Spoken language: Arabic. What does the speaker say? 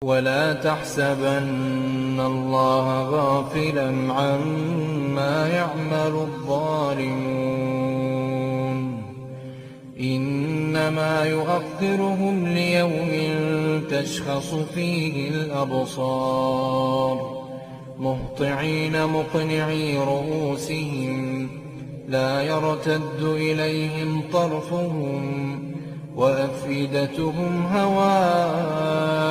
ولا تحسبن الله غافلا عما يعمل الظالمون إنما يؤخرهم ليوم تشخص فيه الأبصار مهطعين مقنعي رؤوسهم لا يرتد إليهم طرفهم وأفئدتهم هواء